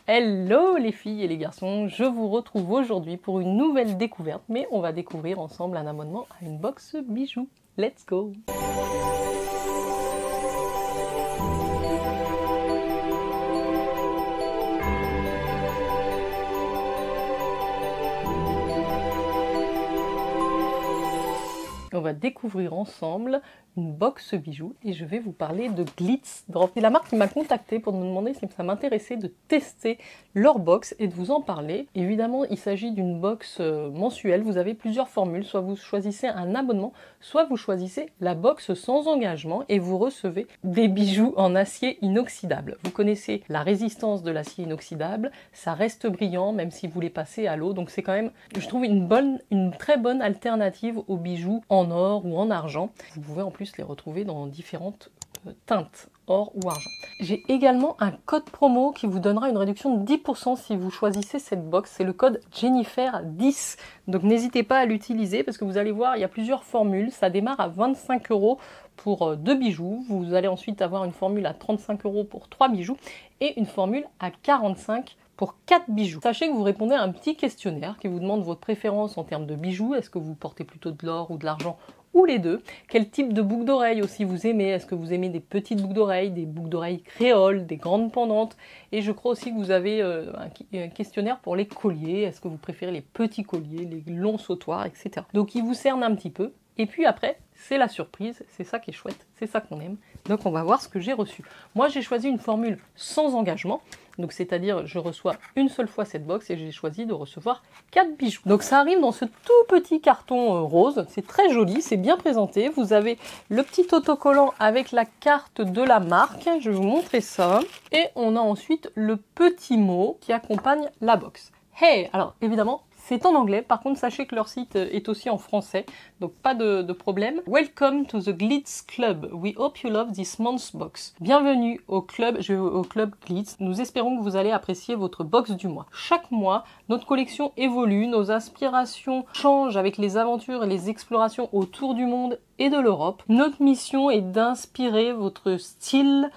Hello les filles et les garçons, je vous retrouve aujourd'hui pour une nouvelle découverte, mais on va découvrir ensemble un abonnement à une box bijoux. Let's go! On va découvrir ensemble une box bijoux et je vais vous parler de Glitz Drop. C'est la marque qui m'a contacté pour me demander si ça m'intéressait de tester leur box et de vous en parler. Évidemment, il s'agit d'une box mensuelle. Vous avez plusieurs formules. Soit vous choisissez un abonnement, soit vous choisissez la box sans engagement et vous recevez des bijoux en acier inoxydable. Vous connaissez la résistance de l'acier inoxydable. Ça reste brillant même si vous les passez à l'eau. Donc c'est quand même, je trouve, une très bonne alternative aux bijoux en or ou en argent. Vous pouvez en plus les retrouver dans différentes teintes, or ou argent. J'ai également un code promo qui vous donnera une réduction de 10% si vous choisissez cette box. C'est le code Jennifer10. Donc n'hésitez pas à l'utiliser parce que vous allez voir, il y a plusieurs formules. Ça démarre à 25 € pour 2 bijoux. Vous allez ensuite avoir une formule à 35 € pour 3 bijoux et une formule à 45 € pour 4 bijoux. Sachez que vous répondez à un petit questionnaire qui vous demande votre préférence en termes de bijoux. Est-ce que vous portez plutôt de l'or ou de l'argent ou les deux? Quel type de boucle d'oreille aussi vous aimez? Est-ce que vous aimez des petites boucles d'oreilles, des boucles d'oreilles créoles, des grandes pendantes? Et je crois aussi que vous avez un questionnaire pour les colliers. Est-ce que vous préférez les petits colliers, les longs sautoirs, etc. Donc il vous cerne un petit peu. Et puis après, c'est la surprise, c'est ça qui est chouette, c'est ça qu'on aime. Donc on va voir ce que j'ai reçu. Moi j'ai choisi une formule sans engagement, donc c'est-à-dire je reçois une seule fois cette box et j'ai choisi de recevoir 4 bijoux. Donc ça arrive dans ce tout petit carton rose, c'est très joli, c'est bien présenté. Vous avez le petit autocollant avec la carte de la marque, je vais vous montrer ça. Et on a ensuite le petit mot qui accompagne la box. Hey, alors évidemment, c'est en anglais, par contre sachez que leur site est aussi en français, donc pas de problème. Welcome to the Glitz Club. We hope you love this month's box. Bienvenue au club Glitz. Nous espérons que vous allez apprécier votre box du mois. Chaque mois, notre collection évolue, nos inspirations changent avec les aventures et les explorations autour du monde et de l'Europe. Notre mission est d'inspirer votre style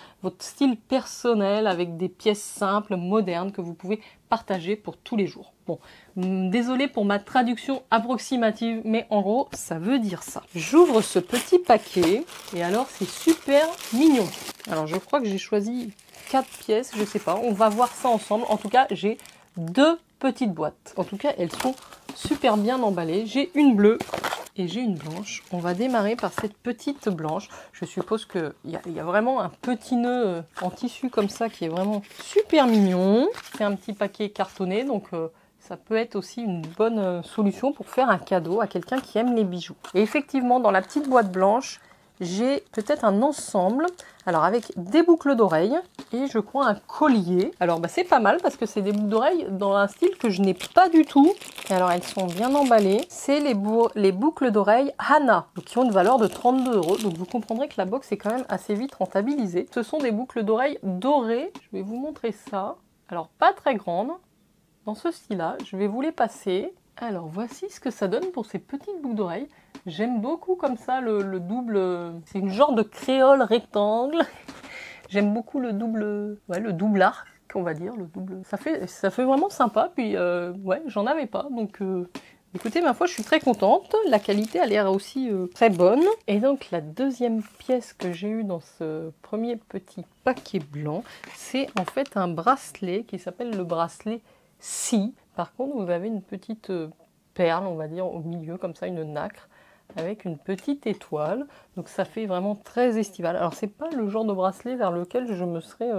personnel avec des pièces simples, modernes que vous pouvez partager pour tous les jours. Bon, désolé pour ma traduction approximative, mais en gros, ça veut dire ça. J'ouvre ce petit paquet et alors c'est super mignon. Alors je crois que j'ai choisi 4 pièces, je sais pas, on va voir ça ensemble. En tout cas, j'ai 2 petites boîtes. En tout cas, elles sont super bien emballées. J'ai une bleue et j'ai une blanche. On va démarrer par cette petite blanche. Je suppose qu'il y a vraiment un petit nœud en tissu comme ça qui est vraiment super mignon. C'est un petit paquet cartonné, donc ça peut être aussi une bonne solution pour faire un cadeau à quelqu'un qui aime les bijoux. Et effectivement, dans la petite boîte blanche, j'ai peut-être un ensemble, alors avec des boucles d'oreilles et je crois un collier. Alors c'est pas mal parce que c'est des boucles d'oreilles dans un style que je n'ai pas du tout. Et alors elles sont bien emballées. C'est les boucles d'oreilles Hana, qui ont une valeur de 32 €. Donc vous comprendrez que la box est quand même assez vite rentabilisée. Ce sont des boucles d'oreilles dorées. Je vais vous montrer ça. Alors pas très grandes, dans ce style-là. Je vais vous les passer. Alors voici ce que ça donne pour ces petites boucles d'oreilles. J'aime beaucoup comme ça le double, c'est une genre de créole rectangle. J'aime beaucoup le double arc, on va dire, le double. Ça fait vraiment sympa, puis ouais, j'en avais pas, donc écoutez, ma foi, je suis très contente. La qualité a l'air aussi très bonne. Et donc la deuxième pièce que j'ai eue dans ce premier petit paquet blanc, c'est en fait un bracelet qui s'appelle le bracelet Si. Par contre, vous avez une petite perle, on va dire, au milieu, comme ça, une nacre, avec une petite étoile. Donc ça fait vraiment très estival. Alors c'est pas le genre de bracelet vers lequel je me serais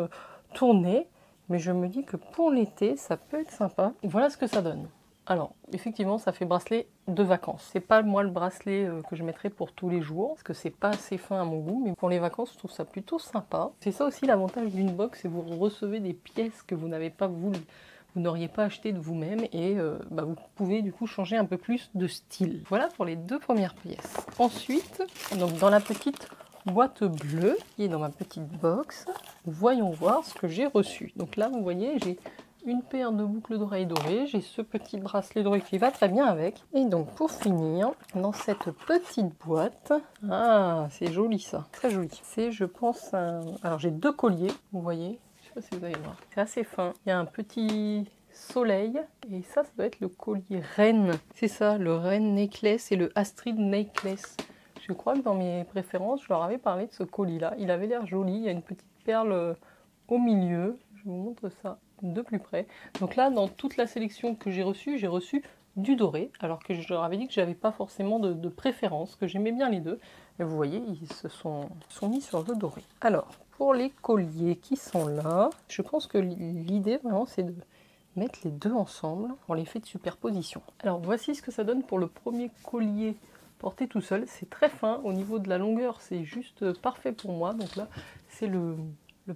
tournée, mais je me dis que pour l'été, ça peut être sympa. Voilà ce que ça donne. Alors, effectivement, ça fait bracelet de vacances. C'est pas moi le bracelet que je mettrais pour tous les jours, parce que c'est pas assez fin à mon goût, mais pour les vacances, je trouve ça plutôt sympa. C'est ça aussi l'avantage d'une box, c'est que vous recevez des pièces que vous n'avez pas voulu. Vous n'auriez pas acheté de vous-même et vous pouvez du coup changer un peu plus de style. Voilà pour les 2 premières pièces. Ensuite, donc dans la petite boîte bleue qui est dans ma petite box, voyons voir ce que j'ai reçu. Donc là, vous voyez, j'ai une paire de boucles d'oreilles dorées, j'ai ce petit bracelet doré qui va très bien avec. Et donc pour finir, dans cette petite boîte, ah c'est joli ça, très joli. C'est je pense alors j'ai 2 colliers, vous voyez. Je sais pas si vous allez voir. C'est assez fin. Il y a un petit soleil et ça doit être le collier reine. C'est ça, le reine necklace et le Astrid necklace. Je crois que dans mes préférences, je leur avais parlé de ce colis-là. Il avait l'air joli. Il y a une petite perle au milieu. Je vous montre ça de plus près. Donc là, dans toute la sélection que j'ai reçu du doré, alors que je leur avais dit que j'avais pas forcément de préférence, que j'aimais bien les deux. Et vous voyez, ils se sont mis sur le doré. Alors, pour les colliers qui sont là, je pense que l'idée vraiment c'est de mettre les deux ensemble pour l'effet de superposition. Alors voici ce que ça donne pour le premier collier porté tout seul. C'est très fin, au niveau de la longueur c'est juste parfait pour moi. Donc là c'est le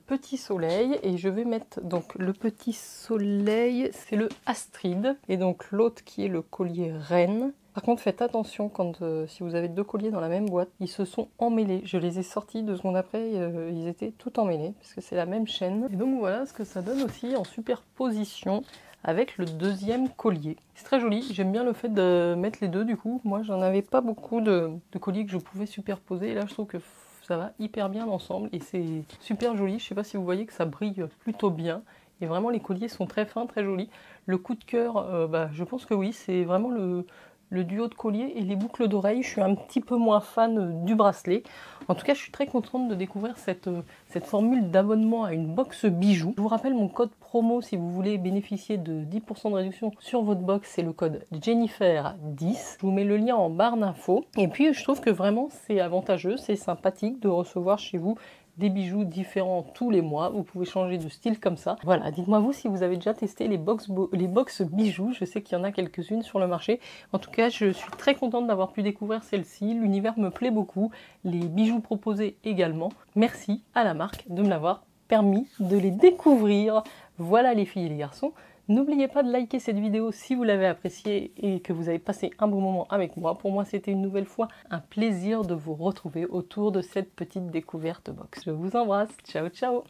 petit soleil et je vais mettre donc le petit soleil, c'est le Astrid et donc l'autre qui est le collier reine. Par contre faites attention quand si vous avez deux colliers dans la même boîte, ils se sont emmêlés. Je les ai sortis 2 secondes après, ils étaient tout emmêlés parce que c'est la même chaîne. Et donc voilà ce que ça donne aussi en superposition avec le deuxième collier. C'est très joli, j'aime bien le fait de mettre les deux du coup. Moi j'en avais pas beaucoup de colliers que je pouvais superposer et là je trouve que ça va hyper bien ensemble et c'est super joli. Je sais pas si vous voyez que ça brille plutôt bien et vraiment les colliers sont très fins, très jolis. Le coup de cœur, je pense que oui, c'est vraiment le duo de collier et les boucles d'oreilles. Je suis un petit peu moins fan du bracelet. En tout cas, je suis très contente de découvrir cette formule d'abonnement à une box bijoux. Je vous rappelle mon code promo si vous voulez bénéficier de 10% de réduction sur votre box, c'est le code Jennifer10. Je vous mets le lien en barre d'infos. Et puis, je trouve que vraiment, c'est avantageux, c'est sympathique de recevoir chez vous des bijoux différents tous les mois. Vous pouvez changer de style comme ça. Voilà, dites-moi vous si vous avez déjà testé les box bijoux. Je sais qu'il y en a quelques-unes sur le marché. En tout cas, je suis très contente d'avoir pu découvrir celle-ci. L'univers me plaît beaucoup. Les bijoux proposés également. Merci à la marque de me l'avoir permis de les découvrir. Voilà les filles et les garçons. N'oubliez pas de liker cette vidéo si vous l'avez appréciée et que vous avez passé un bon moment avec moi. Pour moi, c'était une nouvelle fois un plaisir de vous retrouver autour de cette petite découverte box. Je vous embrasse. Ciao, ciao!